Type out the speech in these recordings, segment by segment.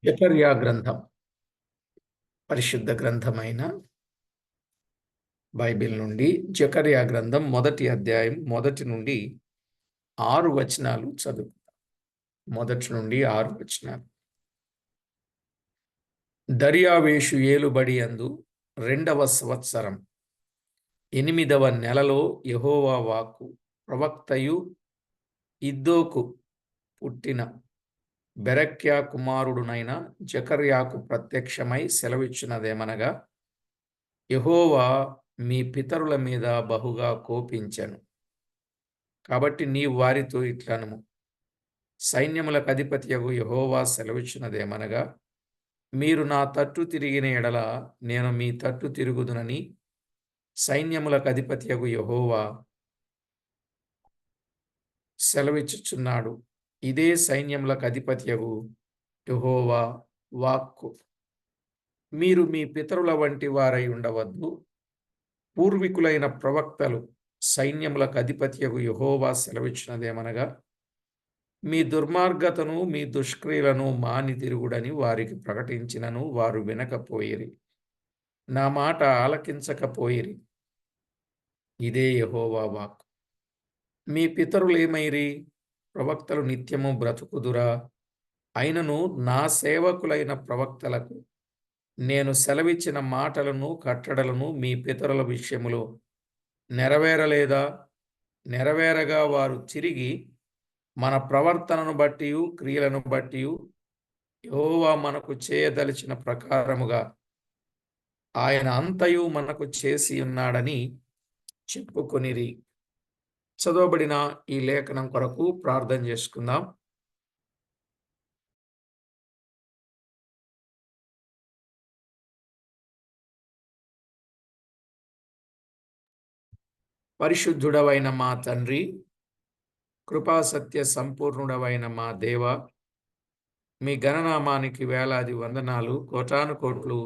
జకర్యా గ్రంథం పరిశుద్ధ గ్రంథమైన బైబిల్ నుండి జకర్యా గ్రంథం మొదటి అధ్యాయం 1 నుండి 6 వచనాలు చదువు. 1 నుండి 6 వచనాలు. దర్యావేషు ఏలుబడి యందు 2వ సంవత్సరం 8వ నెలలో యెహోవా వాక్కు ప్రవక్తయు ఇద్దోకు పుట్టిన బెరక్యా కుమారుడునైన జకర్యాకు ప్రత్యక్షమై సెలవిచ్చినదేమనగా, యెహోవా మీ పితరుల మీద బహుగా కోపించెను. కాబట్టి నీవు వారితో ఇట్లనుము, సైన్యములకు అధిపతియగు యెహోవా సెలవిచ్చినదేమనగా, మీరు నా తట్టు తిరిగిన ఎడల నేను మీ తట్టు తిరుగుదునని సైన్యములకు అధిపతియగు యెహోవా సెలవిచ్చుచున్నాడు. ఇదే సైన్యములకు అధిపతియగు యెహోవా వాక్కు. మీరు మీ పితరుల వంటి వారై ఉండవద్దు. పూర్వీకులైన ప్రవక్తలు సైన్యములకు అధిపతియగు యెహోవా సెలవిచ్చినదేమనగా, మీ దుర్మార్గతను మీ దుష్క్రియలను మాని తిరుగుడని వారికి ప్రకటించినను వారు వినకపోయిరి, నా మాట ఆలకించకపోయిరి. ఇదే యెహోవా వాక్కు. మీ పితరులేమైరి? ప్రవక్తలు నిత్యము బ్రతుకుదురా? అయినను నా సేవకులైన ప్రవక్తలకు నేను సెలవిచ్చిన మాటలను కట్టడలను మీ పితరుల విషయములో నెరవేరలేదా? నెరవేరగా వారు తిరిగి మన ప్రవర్తనను బట్టియు క్రియలను బట్టియు యెహోవా మనకు చేయదలిచిన ప్రకారముగా ఆయన అంతయు మనకు చేసి ఉన్నాడని చెప్పుకొనిరి. చదవబడిన ఈ లేఖనం కొరకు ప్రార్థన చేసుకుందాం. పరిశుద్ధుడవైన మా తండ్రి, కృపాసత్య సంపూర్ణుడవైన మా దేవ, మీ ఘననామానికి వేలాది వందనాలు, కోటాను కోట్లు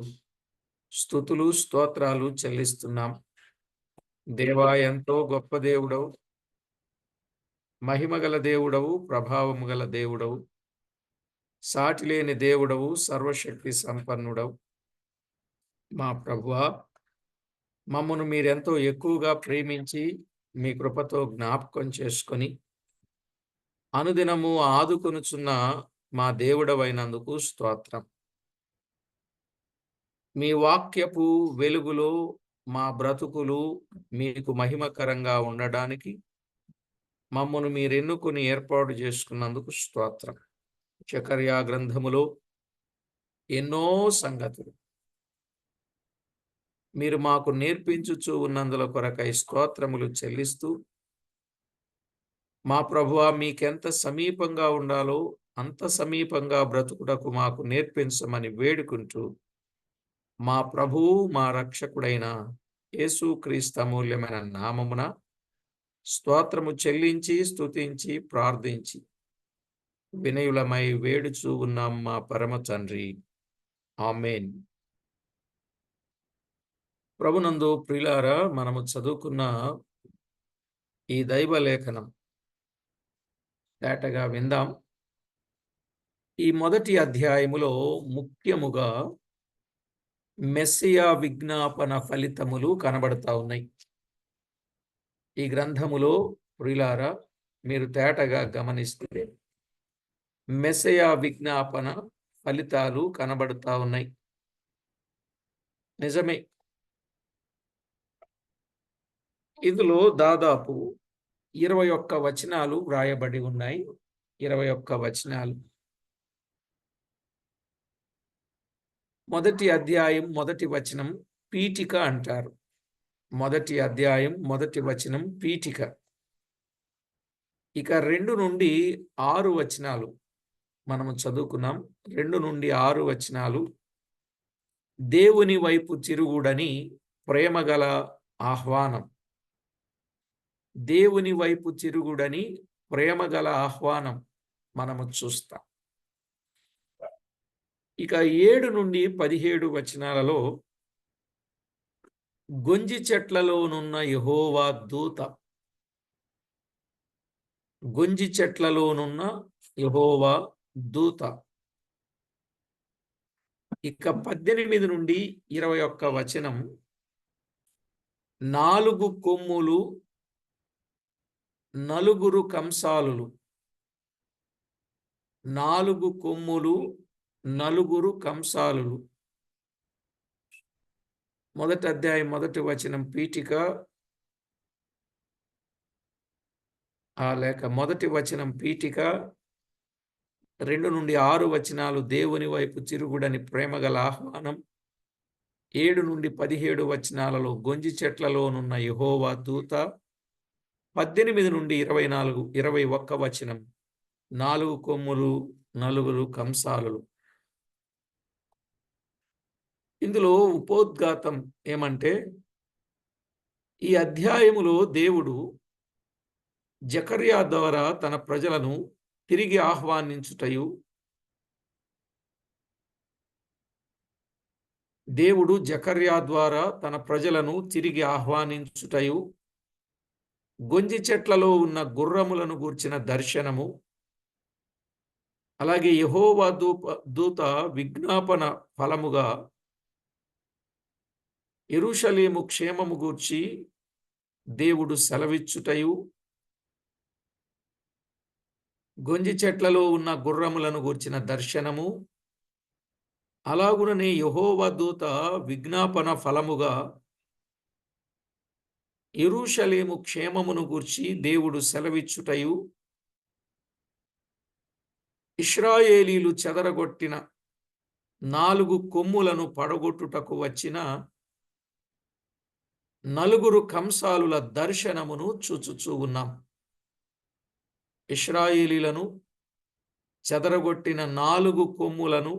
స్తుతులు స్తోత్రాలు చెల్లిస్తున్నాం. దేవా, ఎంతో గొప్ప దేవుడవు, మహిమగల దేవుడవు, ప్రభావము గల దేవుడవు, సాటిలేని దేవుడవు, సర్వశక్తి సంపన్నుడవు. మా ప్రభువా, మమ్మను మీరెంతో ఎక్కువగా ప్రేమించి మీ కృపతో జ్ఞాపకం చేసుకొని అనుదినము ఆదుకొనుచున్న మా దేవుడవైనందుకు స్తోత్రం. మీ వాక్యపు వెలుగులో మా బ్రతుకులు మీకు మహిమకరంగా ఉండడానికి మమ్మను మీరెన్నుకొని ఏర్పాటు చేసుకున్నందుకు స్తోత్రం. జకర్యా గ్రంథములో ఎన్నో సంగతులు మీరు మాకు నేర్పించుచూ ఉన్నందుల కొరకై స్తోత్రములు చెల్లిస్తూ, మా ప్రభువా, మీకెంత సమీపంగా ఉండాలో అంత సమీపంగా బ్రతుకుటకు మాకు నేర్పించమని వేడుకుంటూ, మా ప్రభువు మా రక్షకుడైన యేసుక్రీస్తు అమూల్యమైన నామమున స్తోత్రము చెల్లించి స్తుతించి ప్రార్థించి వినయులమై వేడుచూ ఉన్నాం మా పరమ తండ్రి. ఆమేన్. ప్రభునందు ప్రియులారా, మనము చదువుకున్న ఈ దైవ లేఖనం తేటగా విందాం. ఈ మొదటి అధ్యాయములో ముఖ్యముగా మెస్సియా విజ్ఞాపన ఫలితములు కనబడతా ఉన్నాయి. ఈ గ్రంథములో ప్రియులారా, మీరు తేటగా గమనిస్తే మెస్సియా విజ్ఞాపన ఫలితాలు కనబడతా ఉన్నాయి. నిజమే, ఇందులో దాదాపు 21 వచనాలు వ్రాయబడి ఉన్నాయి. 21 వచనాలు. మొదటి అధ్యాయం మొదటి వచనం పీఠిక అంటారు. మొదటి అధ్యాయం మొదటి వచనం పీఠిక. ఇక 2 నుండి 6 వచనాలు మనము చదువుకున్నాం. 2 నుండి 6 వచనాలు దేవుని వైపు తిరుగుడని ప్రేమగల ఆహ్వానం. దేవుని వైపు తిరుగుడని ప్రేమగల ఆహ్వానం మనము చూస్తాం. ఇక 7 నుండి 17 వచనాలలో గొంజి చెట్లలోనున్న యెహోవా దూత, గొంజి చెట్లలోనున్న యెహోవా దూత. ఇక 18 నుండి 21 వచనం, 4 కొమ్ములు 4 కంసాలులు. 4 కొమ్ములు 4 కంసాలులు. మొదటి అధ్యాయం మొదటి వచనం పీఠిక, లేక మొదటి వచనం పీఠిక, 2 నుండి 6 వచనాలు దేవుని వైపు తిరుగుడని ప్రేమగల ఆహ్వానం, 7 నుండి 17 వచనాలలో గొంజి చెట్లలోనున్న యెహోవా దూత, 18 నుండి 21 వచనం 4 కొమ్ములు 4 కంసాలులు. ఇందులో ఉపోద్ఘాతం ఏమంటే, ఈ అధ్యాయములో దేవుడు జకర్యా ద్వారా తన ప్రజలను తిరిగి ఆహ్వానించుటయు, దేవుడు జకర్యా ద్వారా తన ప్రజలను తిరిగి ఆహ్వానించుటయు, గొంజి చెట్లలో ఉన్న గుర్రములను గూర్చిన దర్శనము, అలాగే యెహోవా దూత విజ్ఞాపన ఫలముగా యెరూషలేము క్షేమము గూర్చి దేవుడు సెలవిచ్చుటయు, గొంజి చెట్లలో ఉన్న గుర్రములను గూర్చిన దర్శనము, అలాగుననే యెహోవా దూత విజ్ఞాపన ఫలముగా యెరూషలేము క్షేమమును గూర్చి దేవుడు సెలవిచ్చుటయు, ఇశ్రాయేలీలు చెదరగొట్టిన 4 కొమ్ములను పడగొట్టుటకు వచ్చిన 4 కంసాలుల దర్శనమును చూచుచూ ఉన్నాం. ఇశ్రాయేలీలను చెదరగొట్టిన 4 కొమ్ములను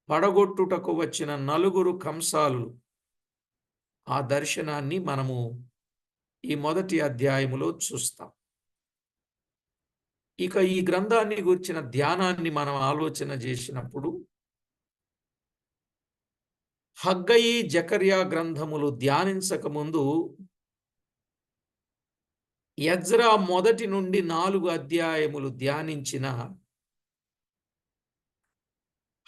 పడగొట్టుటకు వచ్చిన 4 కంసాలులు, ఆ దర్శనాన్ని మనము ఈ మొదటి అధ్యాయములో చూస్తాం. ఇక ఈ గ్రంథాన్ని గురించిన ధ్యానాన్ని మనం ఆలోచన చేసినప్పుడు, హగ్గయి జకర్యా గ్రంథములు ధ్యానించక ముందు ఎజ్రా మొదటి నుండి 4 అధ్యాయములు ధ్యానించిన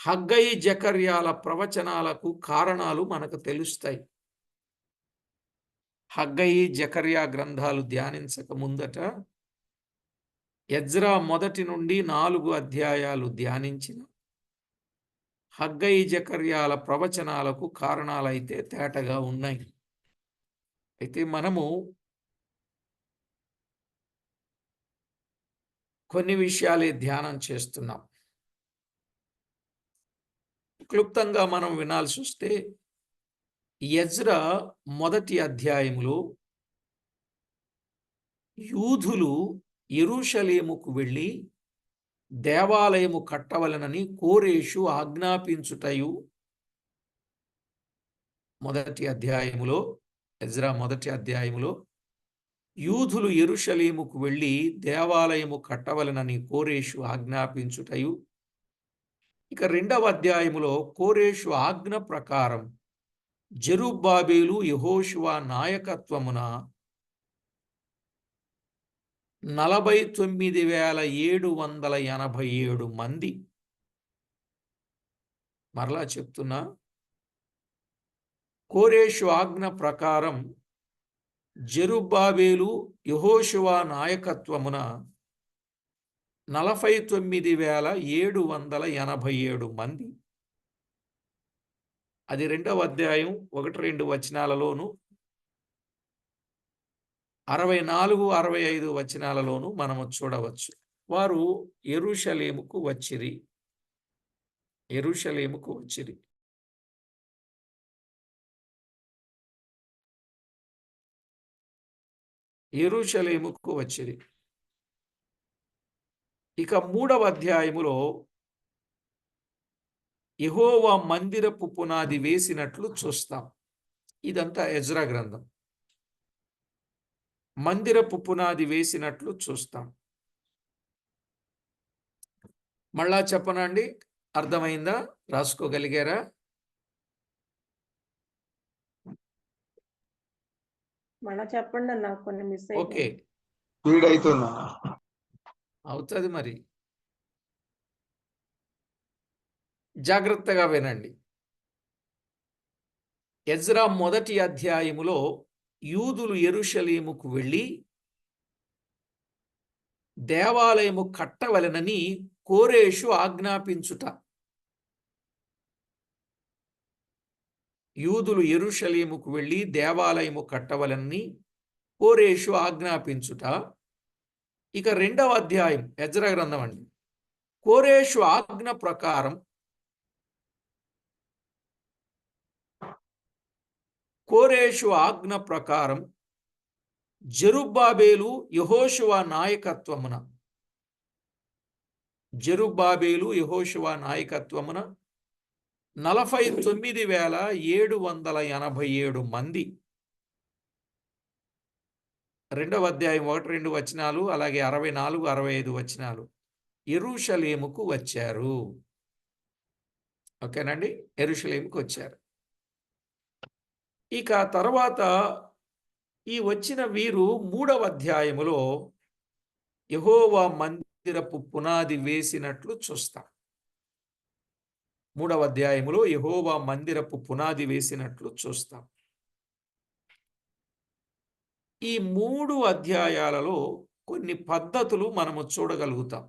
హగ్గయి జకర్యాల ప్రవచనాలకు కారణాలు మనకు తెలుస్తాయి. హగ్గయి జకర్యా గ్రంథాలు ధ్యానించక ముందట ఎజ్రా మొదటి నుండి 4 అధ్యాయాలు ధ్యానించిన హగ్గయి జకర్యాల ప్రవచనాలకు కారణాలైతే తేటగా ఉన్నాయి. అయితే మనము కొన్ని విషయాలే ధ్యానం చేస్తున్నాం. క్లుప్తంగా మనం వినాల్సి వస్తే, ఎజ్రా మొదటి అధ్యాయములో యూదులు యెరూషలేముకు వెళ్ళి దేవాలయము కట్టవలనని కోరేషు ఆజ్ఞాపించుటయు, మొదటి అధ్యాయములో ఎజ్రా మొదటి అధ్యాయములో యూదులు యెరూషలేముకు వెళ్ళి దేవాలయము కట్టవలనని కోరేషు ఆజ్ఞాపించుటయు, ఇక 2వ అధ్యాయములో కోరేషు ఆజ్ఞ ప్రకారం జెరుబ్బాబేలు యెహోషువ నాయకత్వమున 49,787 మంది, మరలా చెప్తున్నా, కోరేషు ఆజ్ఞ ప్రకారం జెరుబ్బాబేలు యెహోషువ నాయకత్వమున 49,787 మంది. అది 2వ అధ్యాయం 1-2 వచనాలలోను, 64-65 వచనాలలోను మనము చూడవచ్చు. వారు యెరూషలేముకు వచ్చిరి. యెరూషలేముకు వచ్చిరి. యెరూషలేముకు వచ్చిరి. ఇక 3వ అధ్యాయములో యెహోవా మందిరపు పునాది వేసినట్లు చూస్తాం. ఇదంతా ఎజ్రా గ్రంథం. మందిరపు పునాది వేసినట్లు చూస్తాం. మళ్ళా చెప్పనండి, అర్థమైందా? రాసుకోగలిగారా? మళ్ళా చెప్పండి అన్న, కొన్ని మిస్ ఓకే, అవుతుంది మరి. జాగ్రత్తగా వినండి. ఎజ్రా మొదటి అధ్యాయములో యూదులు యెరూషలేముకు వెళ్ళి దేవాలయము కట్టవలెనని కోరేషు ఆజ్ఞాపించుట. యూదులు యెరూషలేముకు వెళ్ళి దేవాలయము కట్టవలెనని కోరేషు ఆజ్ఞాపించుట. ఇక 2వ అధ్యాయం ఎజ్రా గ్రంథం అండి. కోరేషు ఆజ్ఞ ప్రకారం జెరుబ్బాబేలు యెహోషువ నాయకత్వమున 49,787 మంది. 2వ అధ్యాయం 1-2 వచనాలు, అలాగే 64-65 వచనాలు యెరూషలేముకు వచ్చారు. ఓకేనండి, యెరూషలేముకు వచ్చారు. ఇక తర్వాత ఈ వచ్చిన వీరు 3వ అధ్యాయములో యెహోవా మందిరపు పునాది వేసినట్లు చూస్తాం. 3వ అధ్యాయములో యెహోవా మందిరపు పునాది వేసినట్లు చూస్తాం. ఈ 3 అధ్యాయాలలో కొన్ని పద్ధతులు మనము చూడగలుగుతాం.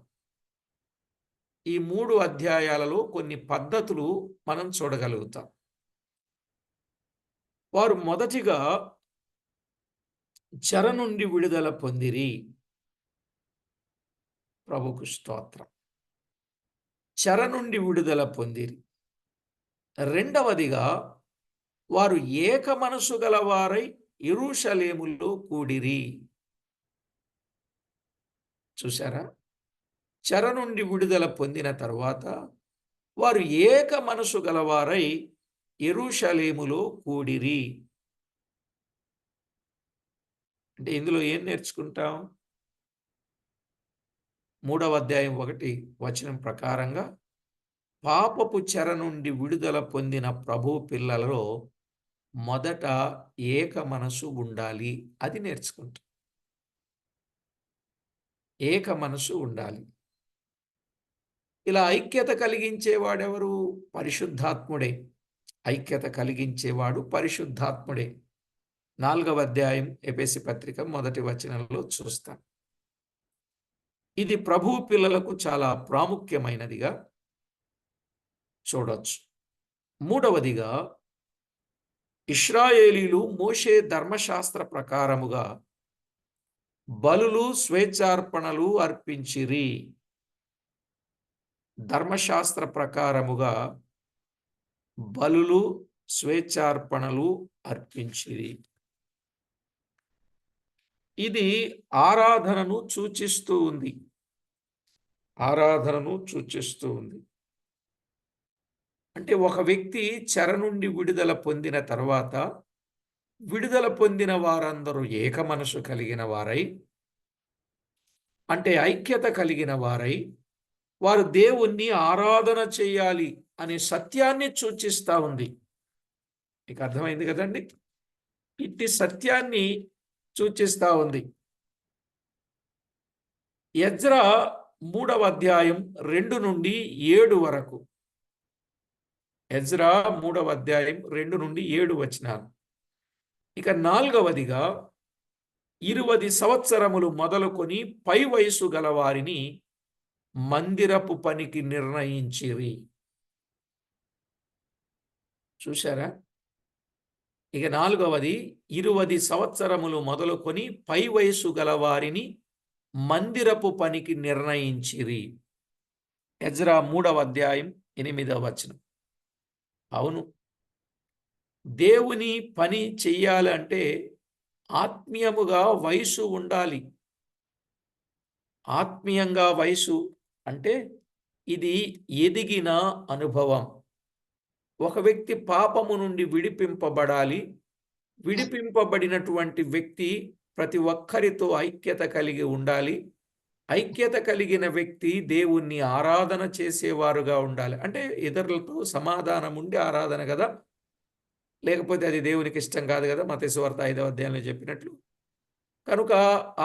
ఈ 3 అధ్యాయాలలో కొన్ని పద్ధతులు మనం చూడగలుగుతాం. వారు మొదటిగా చెర నుండి విడుదల పొందిరి. ప్రభుకు స్తోత్రం. చెర నుండి విడుదల పొందిరి. రెండవదిగా వారు ఏక మనసు గలవారై యెరూషలేములో కూడిరి. చూశారా? చెర నుండి విడుదల పొందిన తరువాత వారు ఏక మనసు గలవారై యెరూషలేములో కూడిరి. అంటే ఇందులో ఏం నేర్చుకుంటాం? 3వ అధ్యాయం 1 వచనం ప్రకారంగా పాపపు చెర నుండి విడుదల పొందిన ప్రభు పిల్లలలో మొదట ఏక మనసు ఉండాలి. అది నేర్చుకుంటాం. ఏక మనసు ఉండాలి. ఇలా ఐక్యత కలిగించేవాడెవరు? పరిశుద్ధాత్ముడే. ఐక్యత కలిగించేవాడు పరిశుద్ధాత్ముడే. 4వ అధ్యాయం ఎఫెసీ పత్రిక 1వ వచనంలో చూస్తాం. ఇది ప్రభు పిల్లలకు చాలా ప్రాముఖ్యమైనదిగా చూడొచ్చు. మూడవదిగా ఇశ్రాయేలీలు మోషే ధర్మశాస్త్ర ప్రకారముగా బలులు స్వేచ్ఛార్పణలు అర్పించిరి. ధర్మశాస్త్ర ప్రకారముగా బలులు స్వేచ్ఛార్పణలు అర్పించిరి. ఇది ఆరాధనను సూచిస్తూ ఉంది. ఆరాధనను సూచిస్తూ ఉంది. అంటే ఒక వ్యక్తి చెర నుండి విడుదల పొందిన తర్వాత విడుదల పొందిన వారందరూ ఏక మనసు కలిగిన వారై, అంటే ఐక్యత కలిగిన వారై, వారు దేవుణ్ణి ఆరాధన చేయాలి అనే సత్యాన్ని సూచిస్తూ ఉంది. మీకు అర్థమైంది కదండి? ఇట్టి సత్యాన్ని సూచిస్తూ ఉంది. ఎజ్రా 3వ అధ్యాయం 2 నుండి 7 వరకు. ఎజ్రా 3వ అధ్యాయం 2 నుండి 7 వచనాలు. ఇక 4వదిగా 20 సంవత్సరములు మొదలుకొని పై వయసు గల వారిని మందిరపు పనికి నిర్ణయించిరి. చూశారా? ఇక 4వది 20 సంవత్సరములు మొదలుకొని పై వయసు గల వారిని మందిరపు పనికి నిర్ణయించిరి. ఎజ్రా 3వ అధ్యాయం 8వ వచనం. అవును, దేవుని పని చెయ్యాలంటే ఆత్మీయముగా వయసు ఉండాలి. ఆత్మీయంగా వయసు అంటే ఇది ఎదిగిన అనుభవం. ఒక వ్యక్తి పాపము నుండి విడిపింపబడాలి. విడిపింపబడినటువంటి వ్యక్తి ప్రతి ఒక్కరితో ఐక్యత కలిగి ఉండాలి. ఐక్యత కలిగిన వ్యక్తి దేవుణ్ణి ఆరాధన చేసేవారుగా ఉండాలి. అంటే ఇతరులతో సమాధానం ఉండి ఆరాధన కదా, లేకపోతే అది దేవునికి ఇష్టం కాదు కదా, మత్తయి సువార్త 5వ అధ్యాయంలో చెప్పినట్లు. కనుక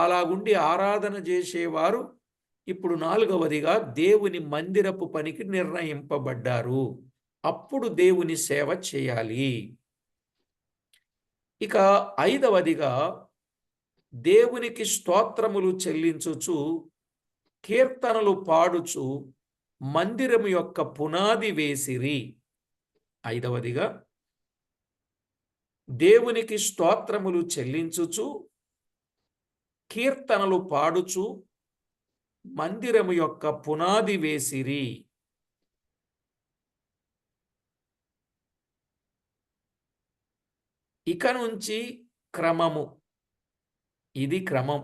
అలాగుండి ఆరాధన చేసేవారు ఇప్పుడు నాలుగవదిగా దేవుని మందిరపు పనికి నిర్ణయింపబడ్డారు. అప్పుడు దేవుని సేవ చేయాలి. ఇక ఐదవదిగా దేవునికి స్తోత్రములు చెల్లించుచు కీర్తనలు పాడుచు మందిరము యొక్క పునాది వేసిరి. ఐదవదిగా దేవునికి స్తోత్రములు చెల్లించుచు కీర్తనలు పాడుచు మందిరము యొక్క పునాది వేసిరి. ఇక నుంచి క్రమము, ఇది క్రమం.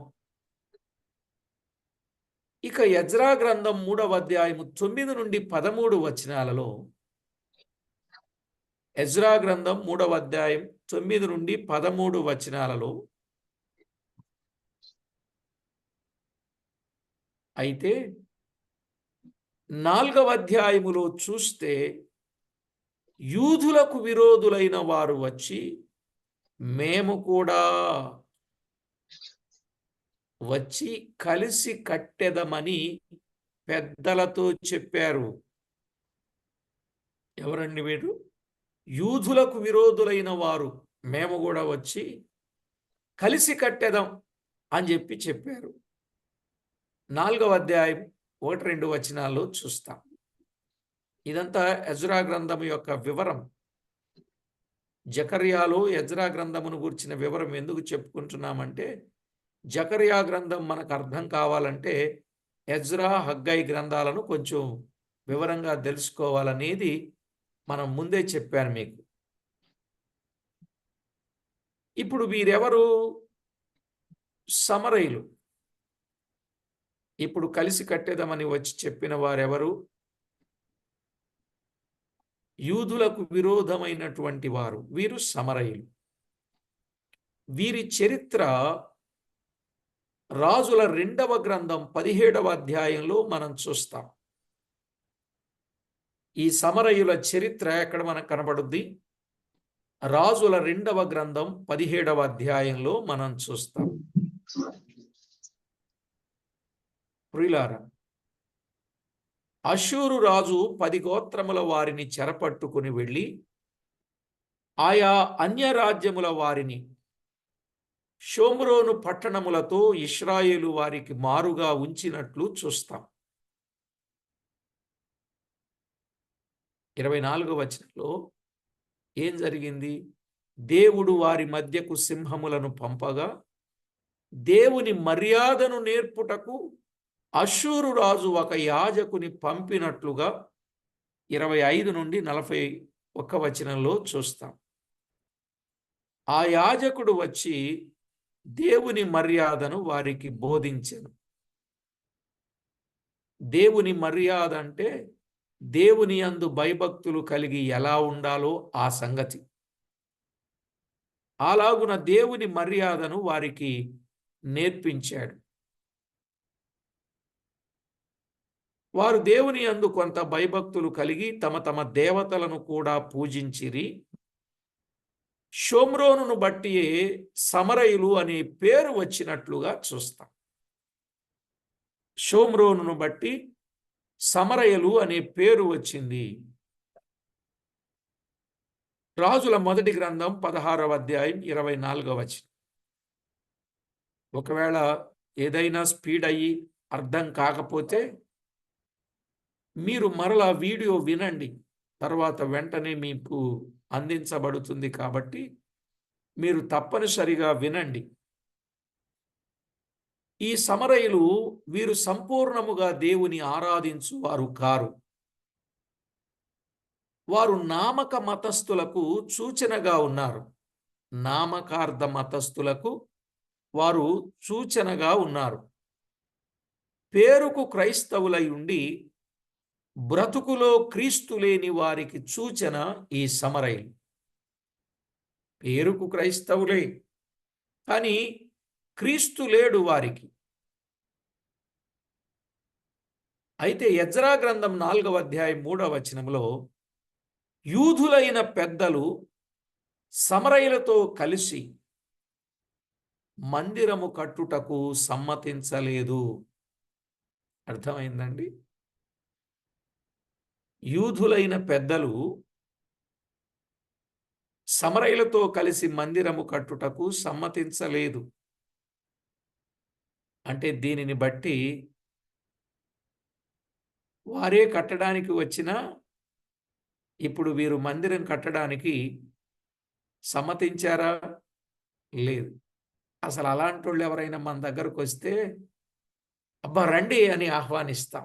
ఇక ఎజ్రా గ్రంథం 3వ అధ్యాయము 9 నుండి 13 వచనాలలో, ఎజ్రా గ్రంథం 3వ అధ్యాయం 9 నుండి 13 వచనాలలో, అయితే 4వ అధ్యాయములో చూస్తే యూదులకు విరోధులైన వారు వచ్చి మేము కూడా వచ్చి కలిసి కట్టెదమని పెద్దలతో చెప్పారు. ఎవరండి వీరు? యూదులకు విరోధులైన వారు మేము కూడా వచ్చి కలిసి కట్టెదం అని చెప్పారు. 4వ అధ్యాయం 1-2 వచనాల్లో చూస్తాం. ఇదంతా ఎజ్రా గ్రంథం యొక్క వివరం. జకర్యాలో ఎజ్రా గ్రంథమును గురించిన వివరం ఎందుకు చెప్పుకుంటున్నామంటే, జకర్యా గ్రంథం మనకు అర్థం కావాలంటే ఎజ్రా, హగ్గై గ్రంథాలను కొంచెం వివరంగా తెలుసుకోవాలనేది మనం ముందే చెప్పాను మీకు. ఇప్పుడు వీరెవరు? సమరయులు. ఇప్పుడు కలిసి కట్టేదమని వచ్చి చెప్పిన వారెవరు? యూదులకు విరోధమైనటువంటి వారు. వీరు సమరయులు. వీరి చరిత్ర రాజుల 2వ గ్రంథం 17వ అధ్యాయంలో మనం చూస్తాం. ఈ సమరయుల చరిత్ర ఎక్కడ మనకు కనబడుద్ది? రాజుల 2వ గ్రంథం 17వ అధ్యాయంలో మనం చూస్తాం. ప్రియులారా, అష్షూరు రాజు 10 గోత్రముల వారిని చెరపట్టుకుని వెళ్ళి ఆయా అన్య రాజ్యముల వారిని షోమ్రోను పట్టణములతో ఇశ్రాయేలు వారికి మారుగా ఉంచినట్లు చూస్తాం. 24వ వచనంలో ఏం జరిగింది? దేవుడు వారి మధ్యకు సింహములను పంపగా దేవుని మర్యాదను నేర్పుటకు అష్షూరు రాజు ఒక యాజకుని పంపినట్లుగా 25 నుండి 41 వచనంలో చూస్తాం. ఆ యాజకుడు వచ్చి దేవుని మర్యాదను వారికి బోధించెను. దేవుని మర్యాద అంటే దేవుని యందు భయభక్తులు కలిగి ఎలా ఉండాలో ఆ సంగతి. అలాగున దేవుని మర్యాదను వారికి నేర్పించాడు. వారు దేవుని యందు కొంత భయభక్తులు కలిగి తమ తమ దేవతలను కూడా పూజించిరి. షోమ్రోనును బట్టి సమరయులు అనే పేరు వచ్చినట్లుగా చూస్తాం. షోమ్రోనును బట్టి సమరయులు అనే పేరు వచ్చింది. రాజుల మొదటి గ్రంథం 16వ అధ్యాయం 24వ వచనం. ఒకవేళ ఏదైనా స్పీడ్ అయ్యి అర్థం కాకపోతే మీరు మరలా వీడియో వినండి, తర్వాత వెంటనే మీకు అందించబడుతుంది. కాబట్టి మీరు తప్పనిసరిగా వినండి. ఈ సమరయులు వీరు సంపూర్ణముగా దేవుని ఆరాధించు వారు కారు. వారు నామక మతస్థులకు సూచనగా ఉన్నారు. నామకార్థ మతస్థులకు వారు సూచనగా ఉన్నారు. పేరుకు క్రైస్తవులై ఉండి బ్రతుకులో క్రీస్తు లేని వారికి సూచన ఈ సమరయులు. పేరుకు క్రైస్తవులే, కానీ క్రీస్తు లేడు వారికి. అయితే ఎజ్రా గ్రంథం 4వ అధ్యాయం 3వ వచనంలో యూదులైన పెద్దలు సమరయులతో కలిసి మందిరము కట్టుటకు సమ్మతించలేదు. అర్థమైందండి? యూదులైన పెద్దలు సమరయులతో కలిసి మందిరము కట్టుటకు సమ్మతించలేదు. అంటే దీనిని బట్టి వారే కట్టడానికి వచ్చినా ఇప్పుడు వీరు మందిరం కట్టడానికి సమ్మతించారా? లేదు. అసలు అలాంటోళ్ళు ఎవరైనా మన దగ్గరకొస్తే, అబ్బా! రండి అని ఆహ్వానిస్తాం.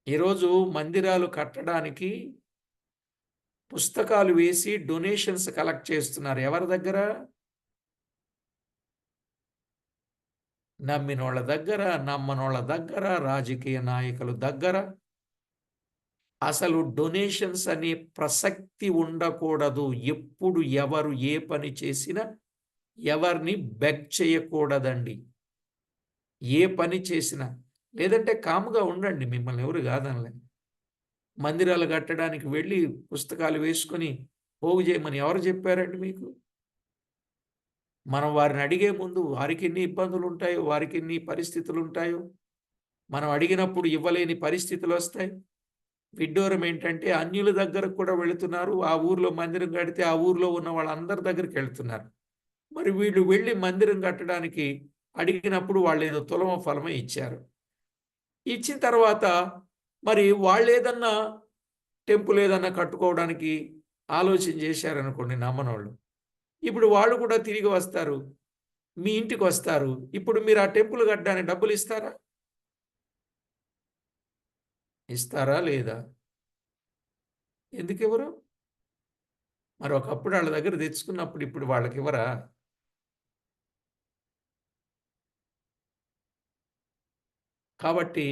ఈరోజు మందిరాలు కట్టడానికి పుస్తకాలు వేసి డొనేషన్స్ కలెక్ట్ చేస్తున్నారు. ఎవరి దగ్గర? నమ్మినోళ్ళ దగ్గర, నమ్మనోళ్ళ దగ్గర, రాజకీయ నాయకుల దగ్గర. అసలు డొనేషన్స్ అనే ప్రసక్తి ఉండకూడదు. ఎప్పుడు ఎవరు ఏ పని చేసినా ఎవరిని బెగ్ చేయకూడదండి. ఏ పని చేసినా. లేదంటే కామ్‌గా ఉండండి. మిమ్మల్ని ఎవరు కాదనలే. మందిరాలు కట్టడానికి వెళ్ళి పుస్తకాలు వేసుకొని పోగు చేయమని ఎవరు చెప్పారండి మీకు? మనం వారిని అడిగే ముందు వారికెన్ని ఇబ్బందులుంటాయో, వారికెన్ని పరిస్థితులుంటాయో, మనం అడిగినప్పుడు ఇవ్వలేని పరిస్థితులొస్తాయి. విడ్డూరం ఏంటంటే అన్యుల దగ్గరకు కూడా వెళుతున్నారు. ఆ ఊర్లో మందిరం కడితే ఆ ఊర్లో ఉన్న వాళ్ళందరి దగ్గరికెళ్తున్నారు. మరి వీళ్ళు వెళ్లి మందిరం కట్టడానికి అడిగినప్పుడు వాళ్ళేదో తులమో ఫలమో ఇచ్చారు. ఇచ్చిన తర్వాత మరి వాళ్ళేదన్నా టెంపుల్ ఏదన్నా కట్టుకోవడానికి ఆలోచన చేశారనుకోండి నమ్మనోళ్ళు. ఇప్పుడు వాళ్ళు కూడా తిరిగి వస్తారు. మీ ఇంటికొస్తారు. ఇప్పుడు మీరు ఆ టెంపుల్ కట్టడానికి డబ్బులిస్తారా? ఇస్తారా? లేదా? ఎందుకివ్వరు? మరి ఒకప్పుడు ఆళ్ళ దగ్గర తెచ్చుకున్నప్పుడు ఇప్పుడు వాళ్ళకివ్వరా? కాబట్టి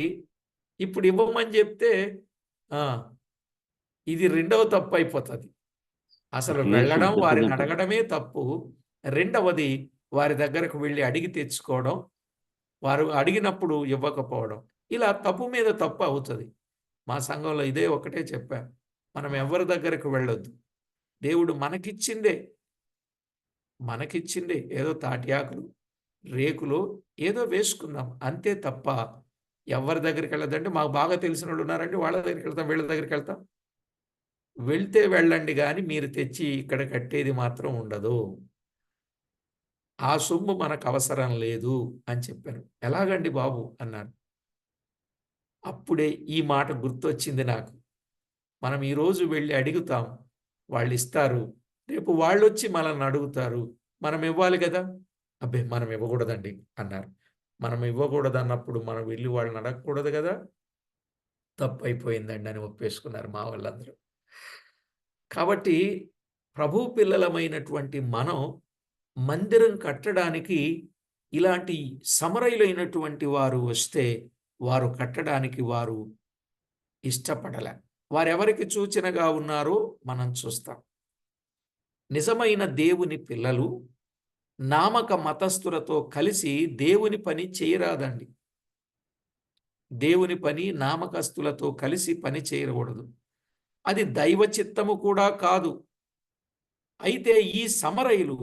ఇప్పుడు ఇవ్వమని చెప్తే ఆ! ఇది రెండవ తప్పయిపోతది. అసలు యేసు వెళ్ళడం, వారిని దెబ్బతింటాడు. అడగడమే తప్పు. రెండవది వారి దగ్గరకు వెళ్లి అడిగి తెచ్చుకోవడం, వారు అడిగినప్పుడు ఇవ్వకపోవడం. ఇలా తప్పు మీద తప్పు అవుతది. మా సంఘంలో ఇదే ఒకటే చెప్పా. మనం ఎవ్వరి దగ్గరకు వెళ్ళొద్దు. దేవుడు మనకిచ్చిందే ఏదో తాటియాకులు, రేకులో ఏదో వేసుకుందాం. అంతే తప్ప ఎవరి దగ్గరికెళ్ళొద్దంటే మాకు బాగా తెలిసినోళ్ళు ఉన్నారండి. వాళ్ళ దగ్గరికెళ్తాం, వీళ్ళ దగ్గరికెళ్తాం. వెళ్తే వెళ్ళండి గానీ మీరు తెచ్చి ఇక్కడ కట్టేది మాత్రం ఉండదు. ఆ సొమ్ము మనకవసరం లేదు అని చెప్పాను. ఎలాగండి బాబు అన్నారు. అప్పుడే ఈ మాట గుర్తొచ్చింది నాకు. మనం ఈరోజు వెళ్లి అడుగుతాం. వాళ్ళిస్తారు. రేపు వాళ్ళొచ్చి మనల్ని అడుగుతారు. మనం ఇవ్వాలి గదా! అబ్బే! మనం ఇవ్వకూడదండి అన్నారు. మనం ఇవ్వకూడదన్నప్పుడు మనం వెళ్లి వాళ్ళని అడగకూడదు గదా! తప్పయిపోయిందండి అని ఒప్పేసుకున్నారు మా వాళ్ళందరూ. కాబట్టి ప్రభు పిల్లలమైనటువంటి మనం మందిరం కట్టడానికి ఇలాంటి సమరయులైనటువంటి వారు వస్తే వారు కట్టడానికి వారు ఇష్టపడలే. వారెవరికి సూచనగా ఉన్నారో మనం చూస్తాం. నిజమైన దేవుని పిల్లలు నామక మతస్థులతో కలిసి దేవుని పని చేయరాదండి. దేవుని పని నామకస్తులతో కలిసి పని చేయకూడదు. అది దైవ చిత్తము కూడా కాదు. అయితే ఈ సమరయులు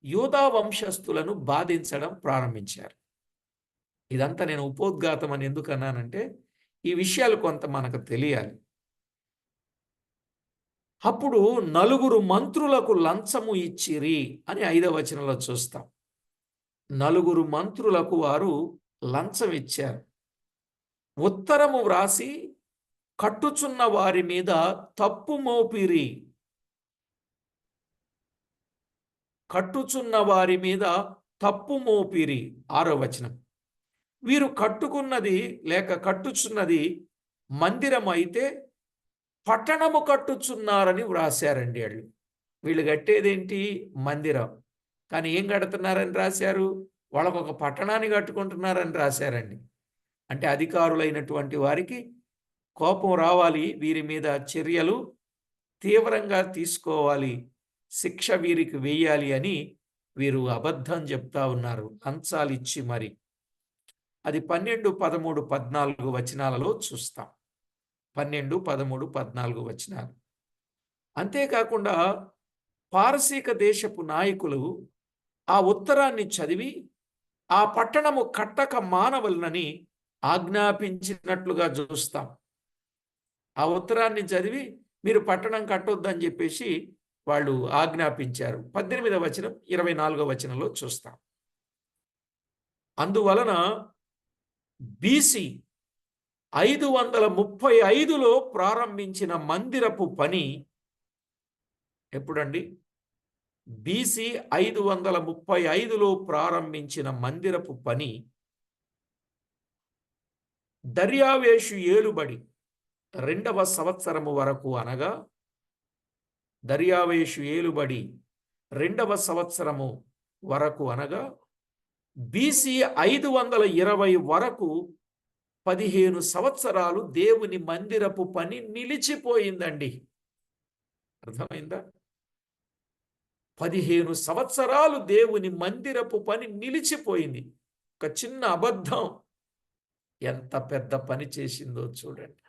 యూదా వంశస్థులను బాధించడం ప్రారంభించారు. ఇదంతా నేను ఉపోద్ఘాతం అని ఎందుకన్నానంటే, ఈ విషయాలు కొంత మనకు తెలియాలి. అప్పుడు నలుగురు మంత్రులకు లంచము ఇచ్చిరి అని 5వ వచనంలో చూస్తాం. నలుగురు మంత్రులకు వారు లంచం ఇచ్చారు. ఉత్తరము వ్రాసి కట్టుచున్న వారి మీద తప్పు మోపిరి. కట్టుచున్న వారి మీద తప్పు మోపిరి. 6వ వచనం. వీరు కట్టుకున్నది లేక కట్టుచున్నది మందిరం అయితే పట్టణము కట్టుచున్నారని వ్రాసారండి ఆళ్ళు. వీళ్ళు కట్టేదేంటి? మందిరం. కానీ ఏం కడుతున్నారని రాశారు? వాళ్ళకొక పట్టణాన్ని కట్టుకుంటున్నారని రాశారండి. అంటే అధికారులైనటువంటి వారికి కోపం రావాలి. వీరి మీద చర్యలు తీవ్రంగా తీసుకోవాలి. శిక్ష వీరికి వేయాలి అని వీరు అబద్ధం చెప్తా ఉన్నారు. లంచాలిచ్చి మరి. అది 12, 13, 14 వచనాలలో చూస్తాం. 12, 13, 14 వచనాలు. అంతేకాకుండా పారసీక దేశపు నాయకులు ఆ ఉత్తరాన్ని చదివి ఆ పట్టణము కట్టక మానవలనని ఆజ్ఞాపించినట్లుగా చూస్తాం. ఆ ఉత్తరాన్ని చదివి మీరు పట్టణం కట్టొద్దని చెప్పేసి వాళ్ళు ఆజ్ఞాపించారు. 18వ వచనం 24వ వచనంలో చూస్తాం. అందువలన బీసీ 535లో ప్రారంభించిన మందిరపు పని ఎప్పుడండి? బీసీ 535లో ప్రారంభించిన మందిరపు పని దర్యావేషు ఏలుబడి 2వ సంవత్సరము వరకు, అనగా దర్యావేషు ఏలుబడి 2వ సంవత్సరము వరకు అనగా బీసీ 520 వరకు 15 సంవత్సరాలు దేవుని మందిరపు పని నిలిచిపోయిందండి. అర్థమైందా? 15 సంవత్సరాలు దేవుని మందిరపు పని నిలిచిపోయింది. ఒక చిన్న అబద్ధం ఎంత పెద్ద పని చేసిందో చూడండి.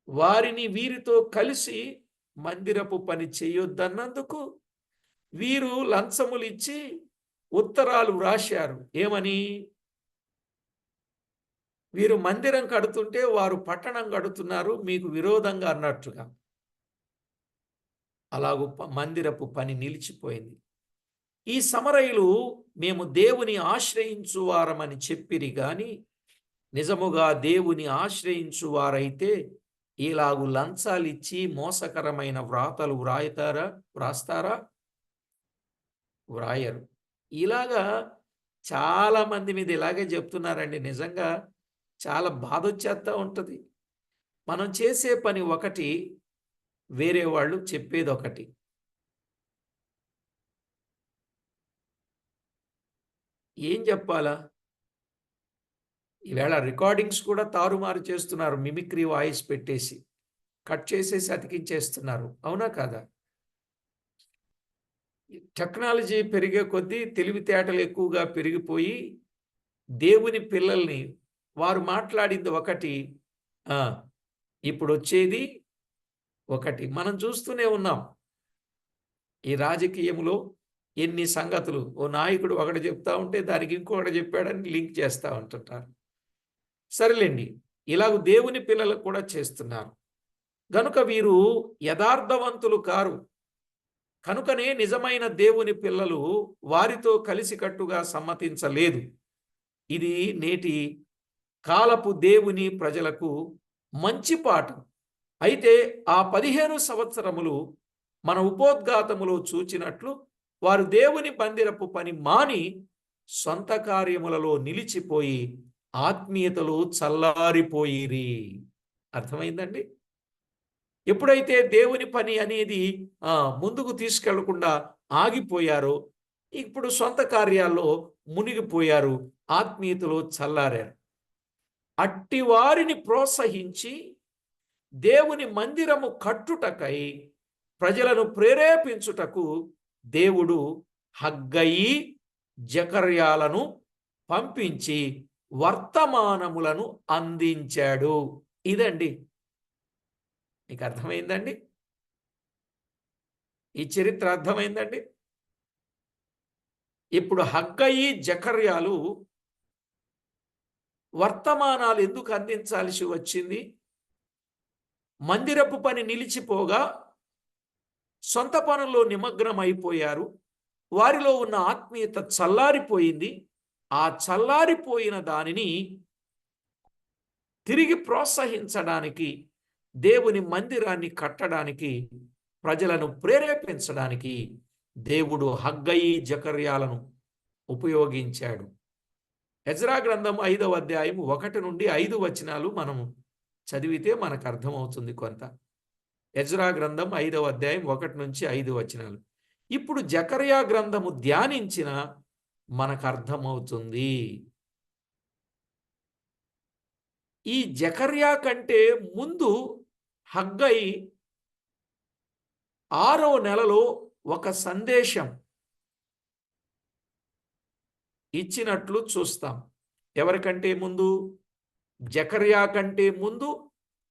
వారిని వీరితో కలిసి మందిరపు పని చేయొద్దన్నందుకు వీరు లంచములు ఇచ్చి ఉత్తరాలు వ్రాశారు. ఏమని? వీరు మందిరం కడుతుంటే వారు పట్టణం కడుతున్నారు మీకు విరోధంగా అన్నట్టుగా. అలాగూ మందిరపు పని నిలిచిపోయింది. ఈ సమరయులు మేము దేవుని ఆశ్రయించువారమని చెప్పిరి గాని నిజముగా దేవుని ఆశ్రయించువారైతే ఇలాగు లంచాలిచ్చి మోసకరమైన వ్రాతలు వ్రాస్తారా? వ్రాయరు. ఇలాగా చాలా మంది మీద ఇలాగే చెప్తున్నారండి. నిజంగా చాలా బాధ వచ్చేస్తూ ఉంటుంది. మనం చేసే పని ఒకటి, వేరే వాళ్ళు చెప్పేది ఒకటి. ఏం చెప్పాలా? ఈవేళ రికార్డింగ్స్ కూడా తారుమారు చేస్తున్నారు. మిమిక్రీ వాయిస్ పెట్టేసి కట్ చేసేసి అతికించేస్తున్నారు. అవునా కాదా? టెక్నాలజీ పెరిగే కొద్దీ తెలివితేటలు ఎక్కువగా పెరిగిపోయి దేవుని పిల్లల్ని వారు మాట్లాడింది ఒకటి, ఇప్పుడు వచ్చేది ఒకటి. మనం చూస్తూనే ఉన్నాం. ఈ రాజకీయంలో ఎన్ని సంగతులు. ఓ నాయకుడు ఒకటి చెప్తా ఉంటే దానికి ఇంకొకటి చెప్పాడని లింక్ చేస్తూ ఉంటుంటారు. సరేలేండి, ఇలాగ దేవుని పిల్లలకు కూడా చేస్తున్నారు. గనుక వీరు యథార్థవంతులు కారు. కనుకనే నిజమైన దేవుని పిల్లలు వారితో కలిసికట్టుగా సమ్మతించలేదు. ఇది నేటి కాలపు దేవుని ప్రజలకు మంచి పాఠం. అయితే ఆ 15 సంవత్సరములు మన ఉపోద్ఘాతములో చూచినట్లు వారు దేవుని మందిరపు పని మాని సొంత కార్యములలో నిలిచిపోయి ఆత్మీయతలు చల్లారిపోయిరి. అర్థమైందండి? ఎప్పుడైతే దేవుని పని అనేది ముందుకు తీసుకెళ్లకుండా ఆగిపోయారో ఇప్పుడు సొంత కార్యాల్లో మునిగిపోయారు, ఆత్మీయతలో చల్లారారు. అట్టి వారిని ప్రోత్సహించి దేవుని మందిరము కట్టుటకై ప్రజలను ప్రేరేపించుటకు దేవుడు హగ్గయి జకర్యాలను పంపించి వర్తమానములను అందించాడు. ఇదండి. మీకు అర్థమైందండి? ఈ చరిత్ర అర్థమైందండి? ఇప్పుడు హగ్గయి జకర్యాలు వర్తమానాలు ఎందుకు అందించాల్సి వచ్చింది? మందిరపు పని నిలిచిపోగా సొంత పనుల్లో నిమగ్నం అయిపోయారు. వారిలో ఉన్న ఆత్మీయత చల్లారిపోయింది. ఆ చల్లారిపోయిన దానిని తిరిగి ప్రోత్సహించడానికి, దేవుని మందిరాన్ని కట్టడానికి, ప్రజలను ప్రేరేపించడానికి దేవుడు హగ్గయి జకర్యాలను ఉపయోగించాడు. ఎజ్రా గ్రంథం 5వ అధ్యాయం 1 నుండి 5 వచనాలు మనము చదివితే మనకు అర్థమవుతుంది కొంత. ఎజ్రా గ్రంథం 5వ అధ్యాయం 1 నుంచి 5 వచనాలు. ఇప్పుడు జకర్యా గ్రంథము ధ్యానించిన మనకు అర్థమవుతుంది. ఈ జకర్యా కంటే ముందు హగ్గయి 6వ నెలలో ఒక సందేశం ఇచ్చినట్లు చూస్తాం. ఎవరికంటే ముందు? జకర్యా కంటే ముందు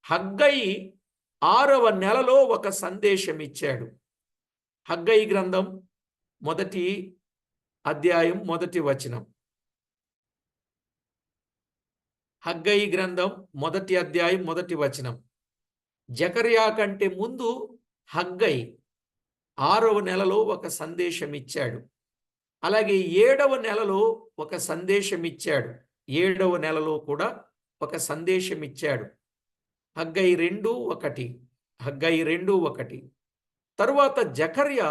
హగ్గయి 6వ నెలలో ఒక సందేశం ఇచ్చాడు. హగ్గయి గ్రంథం 1వ అధ్యాయం 1వ వచనం. హగ్గయి గ్రంథం 1వ అధ్యాయం 1వ వచనం. జకర్యా కంటే ముందు హగ్గయి 6వ నెలలో ఒక సందేశం ఇచ్చాడు. అలాగే 7వ నెలలో ఒక సందేశం ఇచ్చాడు. 7వ నెలలో కూడా ఒక సందేశం ఇచ్చాడు. హగ్గయి 2:1. హగ్గయి 2:1. తరువాత జకర్యా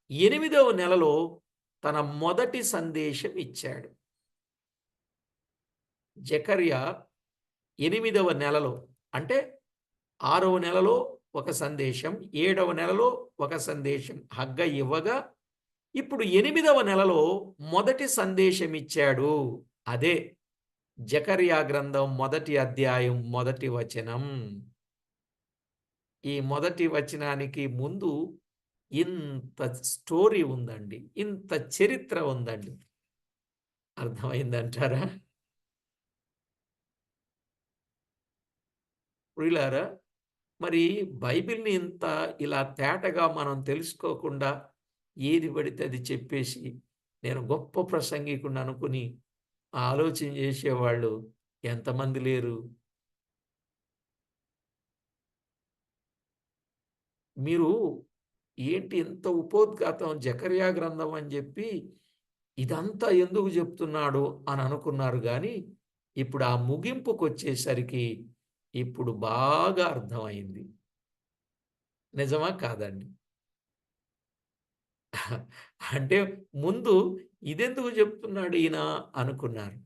8వ నెలలో తన మొదటి సందేశం ఇచ్చాడు. జకర్యా 8వ నెలలో, అంటే 6వ నెలలో ఒక సందేశం, 7వ నెలలో ఒక సందేశం హగ్గయి ఇవ్వగా, ఇప్పుడు 8వ నెలలో మొదటి సందేశం ఇచ్చాడు. అదే జకర్యా గ్రంథం 1వ అధ్యాయం 1వ వచనం. ఈ మొదటి వచనానికి ముందు ఇంత స్టోరీ ఉందండి, ఇంత చరిత్ర ఉందండి. అర్థమైందంటారా? ప్రియులారా, మరి బైబిల్ని ఇంత ఇలా తేటగా మనం తెలుసుకోకుండా ఏది పడితే అది చెప్పేసి నేను గొప్ప ప్రసంగికుడిని అనుకుని ఆలోచన చేసేవాళ్ళు ఎంతమంది లేరు? మీరు ఏంటి ఇంత ఉపోద్ఘాతం జకర్యా గ్రంథం అని చెప్పి ఇదంతా ఎందుకు చెప్తున్నాడు అని అనుకున్నారు కానీ, ఇప్పుడు ఆ ముగింపుకొచ్చేసరికి ఇప్పుడు బాగా అర్థమైంది. నిజమా కాదండి? అంటే ముందు ఇదెందుకు చెప్తున్నాడు ఈయన అనుకున్నారు.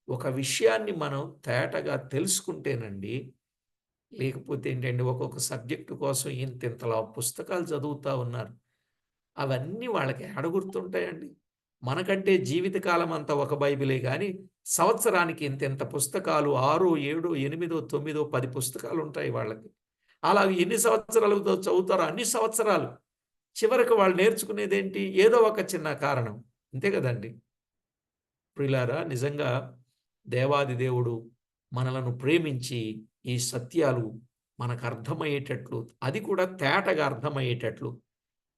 ఒక విషయాన్ని మనం తేటగా తెలుసుకుంటేనండి, లేకపోతే ఏంటంటే ఒక్కొక్క సబ్జెక్టు కోసం ఇంతింతలా పుస్తకాలు చదువుతా ఉన్నారు. అవన్నీ వాళ్ళకి ఏడ గుర్తుంటాయండి? మనకంటే జీవితకాలం అంతా ఒక బైబిలే గాని, సంవత్సరానికి ఇంతింత పుస్తకాలు 6, 7, 8, 9, 10 పుస్తకాలుంటాయి వాళ్ళకి. అలా ఎన్ని సంవత్సరాలు చదువుతారో అన్ని సంవత్సరాలు. చివరికి వాళ్ళు నేర్చుకునేదేంటి? ఏదో ఒక చిన్న కారణం. అంతే కదండీ! ప్రియులారా, నిజంగా దేవాది దేవుడు మనలను ప్రేమించి ఈ సత్యాలు మనకు అర్థమయ్యేటట్లు, అది కూడా తేటగా అర్థమయ్యేటట్లు,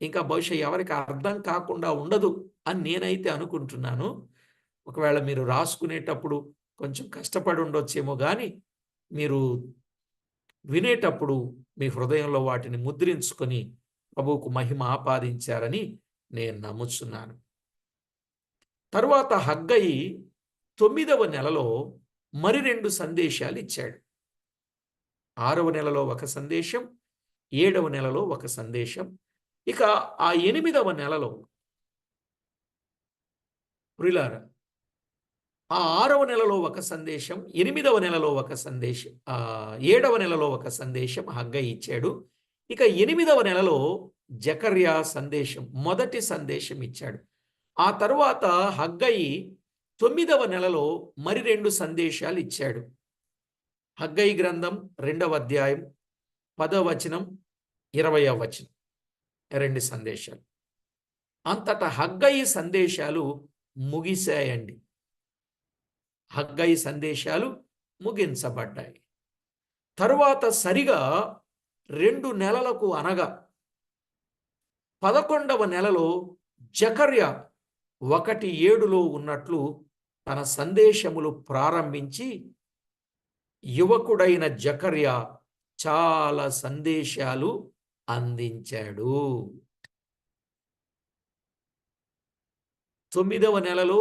ఇంకా బహుశా ఎవరికి అర్థం కాకుండా ఉండదు అని నేనైతే అనుకుంటున్నాను. ఒకవేళ మీరు రాసుకునేటప్పుడు కొంచెం కష్టపడి ఉండొచ్చేమో గాని, మీరు వినేటప్పుడు మీ హృదయంలో వాటిని ముద్రించుకొని ప్రభువుకు మహిమ ఆపాదించారని నేను నమ్ముచున్నాను. తరువాత హగ్గయి 9వ నెలలో మరి 2 సందేశాలు ఇచ్చాడు. 6వ నెలలో ఒక సందేశం, 7వ నెలలో ఒక సందేశం. ఇక ఆ 8వ నెలలో ప్రియులారా, ఆ 6వ నెలలో ఒక సందేశం, 8వ నెలలో ఒక సందేశం, 7వ నెలలో ఒక సందేశం హగ్గయి ఇచ్చాడు. ఇక 8వ నెలలో జకర్యా సందేశం, మొదటి సందేశం ఇచ్చాడు. ఆ తరువాత హగ్గయి 9వ నెలలో మరి 2 సందేశాలు ఇచ్చాడు. హగ్గయి గ్రంథం 2వ అధ్యాయం 10వ వచనం, 20వ వచనం 2 సందేశాలు. అంతటా హగ్గయి సందేశాలు ముగిశాయండి. హగ్గయి సందేశాలు ముగించబడ్డాయి. తరువాత సరిగా 2 నెలలకు అనగా 11వ నెలలో జకర్యా 1:7లో ఉన్నట్లు తన సందేశములు ప్రారంభించి, యువకుడైన జకర్యా చాలా సందేశాలు అందించాడు. 9వ నెలలో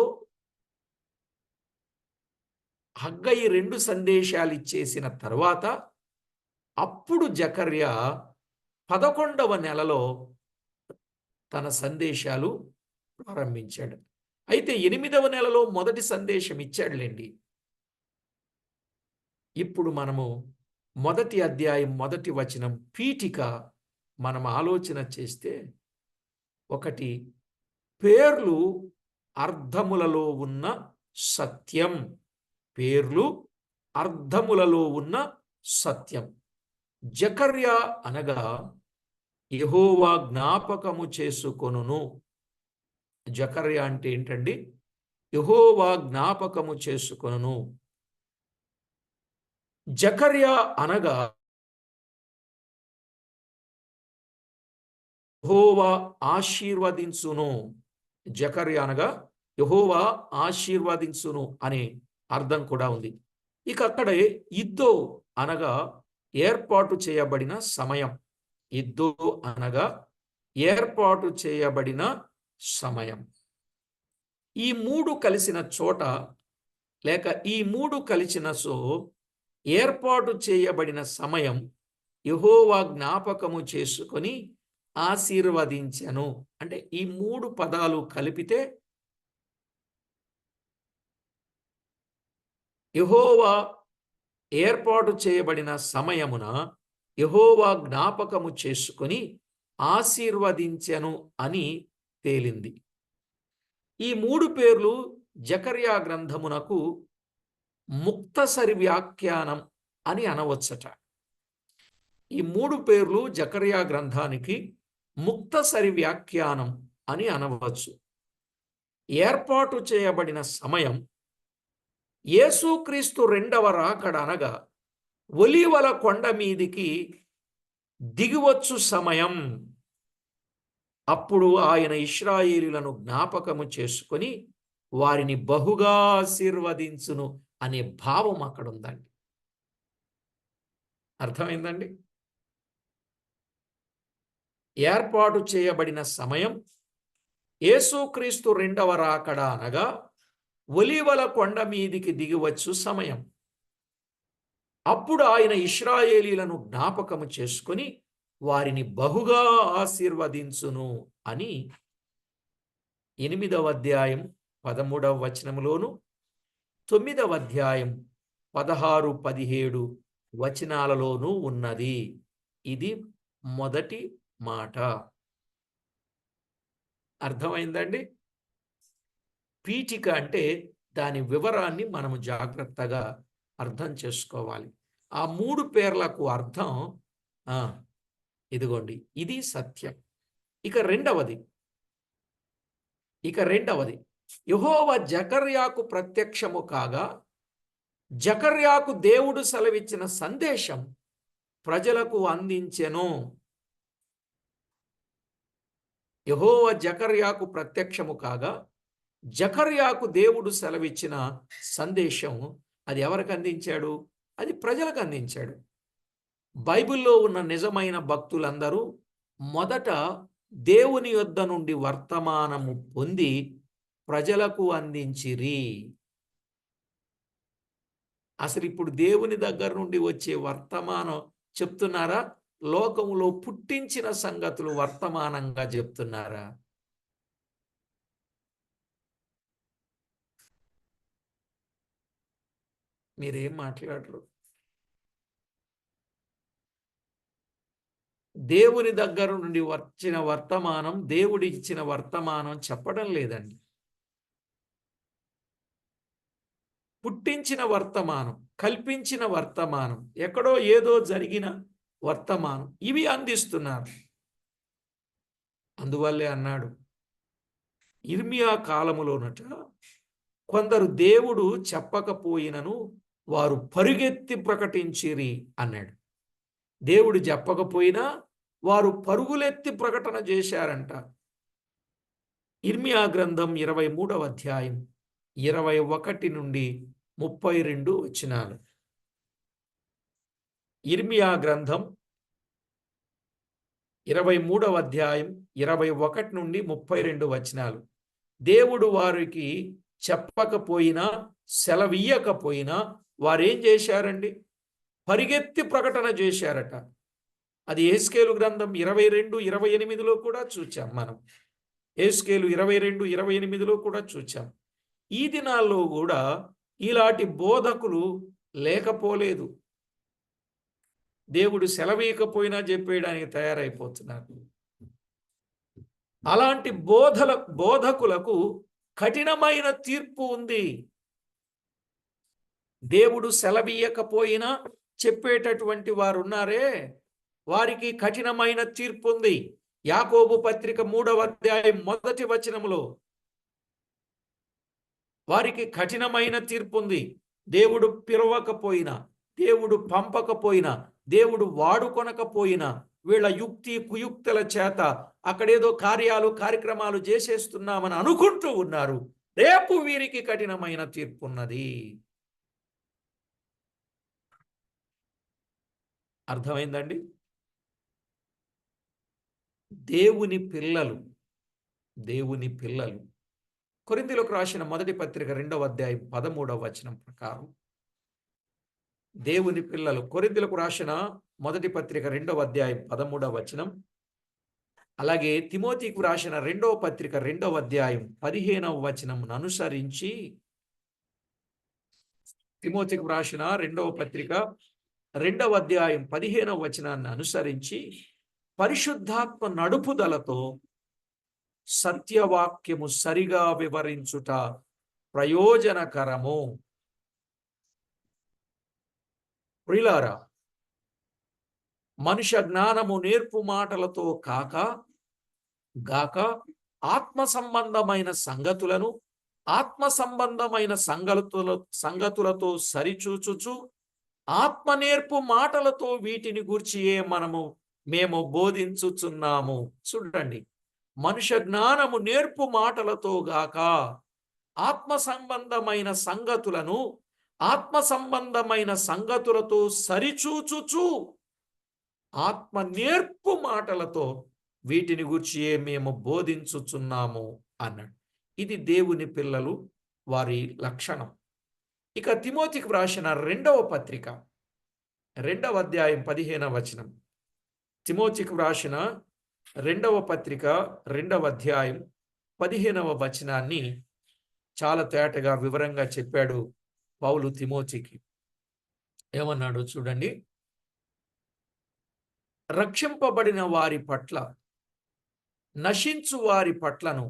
హగ్గయి 2 సందేశాలు ఇచ్చేసిన తర్వాత అప్పుడు జకర్యా 11వ నెలలో తన సందేశాలు ప్రారంభించాడు. అయితే 8వ నెలలో మొదటి సందేశం ఇచ్చాడులేండి. ఇప్పుడు మనము 1వ అధ్యాయం 1వ వచనం పీఠిక మనం ఆలోచన చేస్తే, 1 పేర్లు అర్థములలో ఉన్న సత్యం. పేర్లు అర్థములలో ఉన్న సత్యం. జకర్యా అనగా యెహోవా జ్ఞాపకము చేసుకొనును. జకర్యా అంటే ఏంటండి? యెహోవా జ్ఞాపకము చేసుకొనును. జకర్యా అనగా యెహోవా ఆశీర్వదించును. జకర్యా అనగా యెహోవా ఆశీర్వదించును అనే అర్థం కూడా ఉంది. ఇక అక్కడే ఇద్దో అనగా ఏర్పాటు చేయబడిన సమయం. ఇద్దో అనగా ఏర్పాటు చేయబడిన సమయం. ఈ మూడు కలిసిన చోట లేక ఈ మూడు కలిసిన ఏర్పాటు చేయబడిన సమయం యెహోవా జ్ఞాపకము చేసుకొని ఆశీర్వదించెను. అంటే ఈ మూడు పదాలు కలిపితే యెహోవా ఏర్పాటు చేయబడిన సమయమున యెహోవా జ్ఞాపకము చేసుకొని ఆశీర్వదించెను అని తేలింది. ఈ మూడు పేర్లు జకర్యా గ్రంథమునకు ముక్తసరి వ్యాఖ్యానం అని అనవచ్చట. ఈ మూడు పేర్లు జకర్యా గ్రంథానికి ముక్తసరి వ్యాఖ్యానం అని అనవచ్చు. ఏర్పాటు చేయబడిన సమయం యేసుక్రీస్తు రెండవ రాకడ అనగా ఒలీవల కొండ మీదికి దిగివచ్చు సమయం. అప్పుడు ఆయన ఇశ్రాయేలీయులను జ్ఞాపకము చేసుకొని వారిని బహుగా ఆశీర్వదించును అనే భావం అక్కడ ఉందండి. అర్థమైందండి? ఏర్పాటు చేయబడిన సమయం యేసుక్రీస్తు రెండవ రాకడ అనగా ఒలీవల కొండ మీదికి దిగివచ్చు సమయం. అప్పుడు ఆయన ఇశ్రాయేలీయులను జ్ఞాపకము చేసుకొని వారిని బహుగా ఆశీర్వదించును అని 8వ అధ్యాయం 13వ వచనములోను 9వ అధ్యాయం 16, 17 వచనాలలోనూ ఉన్నది. ఇది మొదటి మాట. అర్థమైందండి? పీఠిక అంటే దాని వివరాన్ని మనము జాగ్రత్తగా అర్థం చేసుకోవాలి. ఆ మూడు పేర్లకు అర్థం ఇదిగోండి, ఇది సత్యం. ఇక రెండవది యెహోవా జకర్యాకు ప్రత్యక్షము కాగా జకర్యాకు దేవుడు సెలవిచ్చిన సందేశం ప్రజలకు అందించెను. యెహోవా జకర్యాకు ప్రత్యక్షము కాగా జకర్యాకు దేవుడు సెలవిచ్చిన సందేశం అది ఎవరికి అందించాడు? అది ప్రజలకు అందించాడు. బైబిల్లో ఉన్న నిజమైన భక్తులందరూ మొదట దేవుని యొద్ద నుండి వర్తమానము పొంది ప్రజలకు అందించిరి. అసలు ఇప్పుడు దేవుని దగ్గర నుండి వచ్చే వర్తమానం చెప్తున్నారా? లోకములో పుట్టించిన సంగతులు వర్తమానంగా చెప్తున్నారా? మీరేం మాట్లాడరు. దేవుని దగ్గర నుండి వచ్చిన వర్తమానం, దేవుడి ఇచ్చిన వర్తమానం చెప్పడం లేదండి. పుట్టించిన వర్తమానం, కల్పించిన వర్తమానం, ఎక్కడో ఏదో జరిగిన వర్తమానం, ఇవి అందిస్తున్నారు. అందువల్లే అన్నాడు యిర్మీయా కాలములోనట కొందరు దేవుడు చెప్పకపోయినను వారు పరుగెత్తి ప్రకటించిరి అన్నాడు. దేవుడు చెప్పకపోయినా వారు పరుగులెత్తి ప్రకటన చేశారంట. యిర్మీయా గ్రంథం 23వ అధ్యాయం 21 నుండి 32 వచనాలు. యిర్మీయా గ్రంథం 23వ అధ్యాయం 21 నుండి 32 వచనాలు. దేవుడు వారికి చెప్పకపోయినా సెలవియ్యకపోయినా వారేం చేశారండి? పరిగెత్తి ప్రకటన చేశారట. అది యెహెజ్కేలు గ్రంథం 22:28లో కూడా చూచాం మనం. యెహెజ్కేలు 22:28లో కూడా చూచాం. ఈ దినాల్లో కూడా ఇలాంటి బోధకులు లేకపోలేదు. దేవుడు సెలవీయకపోయినా చెప్పేయడానికి తయారైపోతున్నారు. అలాంటి బోధకులకు కఠినమైన తీర్పు ఉంది. దేవుడు సెలవీయకపోయినా చెప్పేటటువంటి వారు ఉన్నారే, వారికి కఠినమైన తీర్పు ఉంది. యాకోబు పత్రిక 3వ అధ్యాయం 1వ వచనములో వారికి కఠినమైన తీర్పు ఉంది. దేవుడు పిలవకపోయినా, దేవుడు పంపకపోయినా, దేవుడు వాడుకొనకపోయినా వీళ్ళ యుక్తి కుయుక్తుల చేత అక్కడేదో కార్యక్రమాలు చేసేస్తున్నామని అనుకుంటూ ఉన్నారు. రేపు వీరికి కఠినమైన తీర్పు ఉన్నది. అర్థమైందండి? దేవుని పిల్లలు, దేవుని పిల్లలు. కొరింథీయులకు రాసిన మొదటి పత్రిక 2వ అధ్యాయం 13వ వచనం ప్రకారం దేవుని పిల్లలు, కొరింథీయులకు రాసిన మొదటి పత్రిక 2వ అధ్యాయం 13వ వచనం, అలాగే తిమోతికి రాసిన 2వ పత్రిక 2వ అధ్యాయం 15వ వచనమును అనుసరించి, తిమోతికి రాసిన 2వ పత్రిక 2వ అధ్యాయం 15వ వచనాన్ని అనుసరించి పరిశుద్ధాత్మ నడుపుదలతో సత్యవాక్యము సరిగా వివరించుట ప్రయోజనకరము. ప్రియులారా, మనుష్య జ్ఞానము నేర్పు మాటలతో గాక ఆత్మ సంబంధమైన సంగతులను ఆత్మ సంబంధమైన సంగతులతో సరిచూచుచు ఆత్మ నేర్పు మాటలతో వీటిని గూర్చియే మేము బోధించుచున్నాము. చూడండి, మనుష్య జ్ఞానము నేర్పు మాటలతో గాక ఆత్మ సంబంధమైన సంగతులను ఆత్మ సంబంధమైన సంగతులతో సరిచూచుచు ఆత్మ నేర్పు మాటలతో వీటిని గూర్చియే మేము బోధించుచున్నాము అన్నాడు. ఇది దేవుని పిల్లలు వారి లక్షణం. ఇక తిమోతికి వ్రాసిన 2వ పత్రిక 2వ అధ్యాయం 15వ వచనం, తిమోతికి వ్రాసిన 2వ పత్రిక 2వ అధ్యాయం 15వ వచనాన్ని చాలా తేటగా వివరంగా చెప్పాడు పౌలు తిమోతికి. ఏమన్నాడు చూడండి, రక్షింపబడిన వారి పట్ల నశించు వారి పట్లను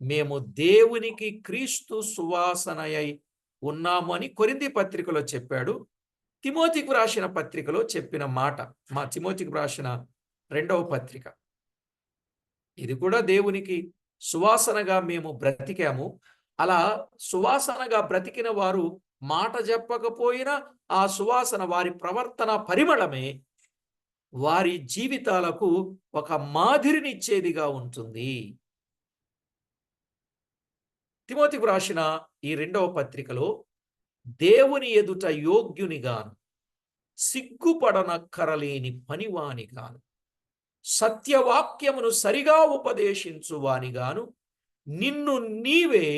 మేము దేవునికి క్రీస్తు సువాసనయై ఉన్నాము అని కొరింథీ పత్రికలో చెప్పాడు. తిమోతికి రాసిన పత్రికలో చెప్పిన మాట, మా తిమోతికి రాసిన 2వ పత్రిక, ఇది కూడా దేవునికి సువాసనగా మేము బ్రతికాము. అలా సువాసనగా బ్రతికిన వారు మాట చెప్పకపోయినా ఆ సువాసన వారి ప్రవర్తన పరిమళమే వారి జీవితాలకు ఒక మాదిరినిచ్చేదిగా ఉంటుంది. తిమోతికి రాసిన ఈ 2వ పత్రికలో దేవుని ఎదుట యోగ్యునిగాను సిగ్గుపడనక్కరలేని పనివానిగాను సత్యవాక్యమును సరిగా ఉపదేశించువానిగాను నిన్ను నీవే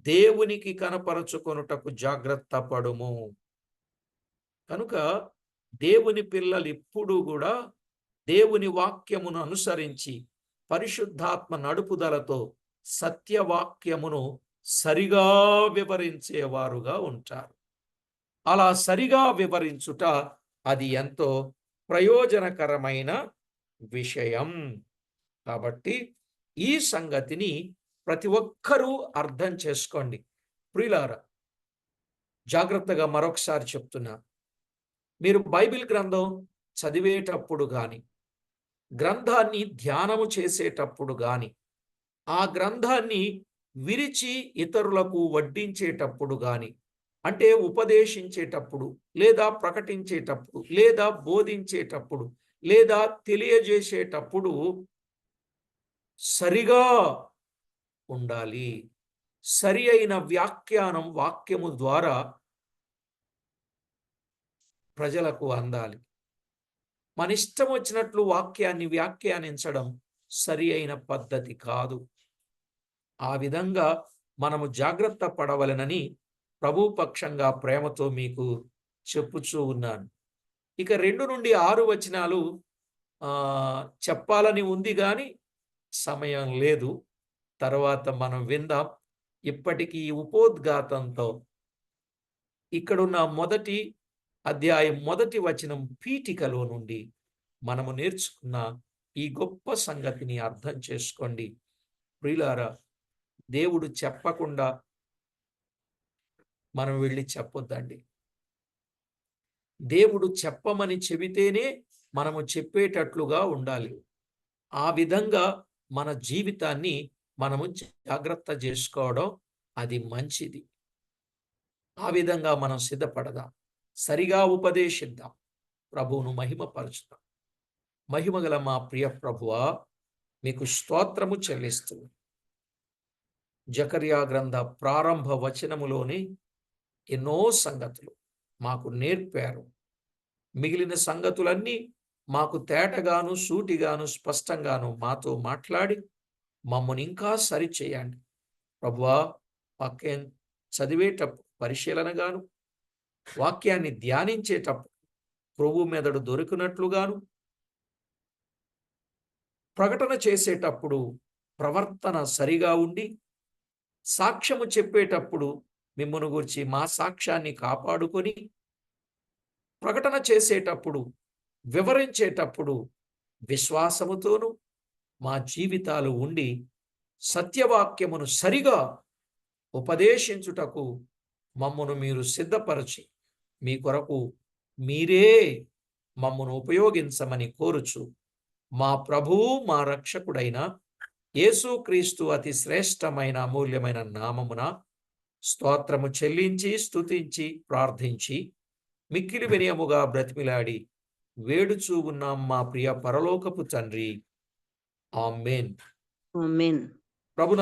దేవునికి కనపరచుకొనుటకు జాగ్రత్త పడుము. కనుక దేవుని పిల్లలు ఎప్పుడూ కూడా దేవుని వాక్యమును అనుసరించి పరిశుద్ధాత్మ నడుపుదలతో సత్యవాక్యమును సరిగా వివరించేవారుగా ఉంటారు. అలా సరిగా వివరించుట అది ఎంతో ప్రయోజనకరమైన విషయం. కాబట్టి ఈ సంగతిని ప్రతి ఒక్కరూ అర్థం చేసుకోండి. ప్రియులారా, జాగ్రత్తగా మరొకసారి చెప్తున్నా, మీరు బైబిల్ గ్రంథం చదివేటప్పుడు కానీ గ్రంథాన్ని ధ్యానము చేసేటప్పుడు కానీ ఆ గ్రంథాన్ని విరిచి ఇతరులకు వడ్డించేటప్పుడు కానీ, అంటే ఉపదేశించేటప్పుడు లేదా ప్రకటించేటప్పుడు లేదా బోధించేటప్పుడు లేదా తెలియజేసేటప్పుడు సరిగా ఉండాలి. సరి అయిన వ్యాఖ్యానం వాక్యము ద్వారా ప్రజలకు అందాలి. మన ఇష్టం వచ్చినట్లు వాక్యాన్ని వ్యాఖ్యానించడం సరి అయిన పద్ధతి కాదు. ఆ విధంగా మనము జాగ్రత్త పడవలెనని ప్రభు పక్షంగా ప్రేమతో మీకు చెప్పుచూ ఉన్నాను. ఇక 2 నుండి 6 వచనాలు చెప్పాలని ఉంది కానీ సమయం లేదు. తర్వాత మనం విందాం. ఇప్పటికీ ఉపోద్ఘాతంతో ఇక్కడున్న మొదటి అధ్యాయం 1వ వచనం పీఠికలో నుండి మనము నేర్చుకున్న ఈ గొప్ప సంగతిని అర్థం చేసుకోండి. ప్రియులారా, దేవుడు చెప్పకుండా మనం వెళ్ళి చెప్పొద్దండి. దేవుడు చెప్పమని చెబితేనే మనము చెప్పేటట్లుగా ఉండాలి. ఆ విధంగా మన జీవితాన్ని మనము జాగ్రత్త చేసుకోవడం అది మంచిది. ఆ విధంగా మనం సిద్ధపడదాం, సరిగా ఉపదేశిద్దాం, ప్రభువును మహిమపరచుదాం. మహిమగల మా ప్రియ ప్రభువా, మీకు స్తోత్రము చెల్లిస్తున్నాను. జకర్యా గ్రంథ ప్రారంభ వచనములోని ఎన్నో సంగతులు మాకు నేర్పారు. మిగిలిన సంగతులన్నీ మాకు తేటగాను, సూటిగాను, స్పష్టంగాను మాతో మాట్లాడి మమ్మల్ని ఇంకా సరిచేయండి. ప్రభువా, వాక్యం చదివేటప్పుడు పరిశీలనగాను, వాక్యాన్ని ధ్యానించేటప్పుడు ప్రభు మెదడు దొరికినట్లుగాను, ప్రకటన చేసేటప్పుడు ప్రవర్తన సరిగా ఉండి, సాక్ష్యము చెప్పేటప్పుడు మిమ్మును గూర్చి మా సాక్ష్యాన్ని కాపాడుకొని, ప్రకటన చేసేటప్పుడు, వివరించేటప్పుడు విశ్వాసముతోను మా జీవితాలు ఉండి సత్యవాక్యమును సరిగా ఉపదేశించుటకు మమ్మను మీరు సిద్ధపరచి మీ కొరకు మీరే మమ్మను ఉపయోగించమని కోరుచు మా ప్రభువు మా రక్షకుడైన యేసుక్రీస్తు అతి శ్రేష్టమైన అమూల్యమైన నామమున స్తోత్రము చెల్లించి స్తుతించి ప్రార్థించి మిక్కిలి వినయముగా బ్రతిమిలాడి వేడుచూ ఉన్నాం మా ప్రియ పరలోకపు తండ్రి. ఆమేన్. ఆమేన్. ప్రభున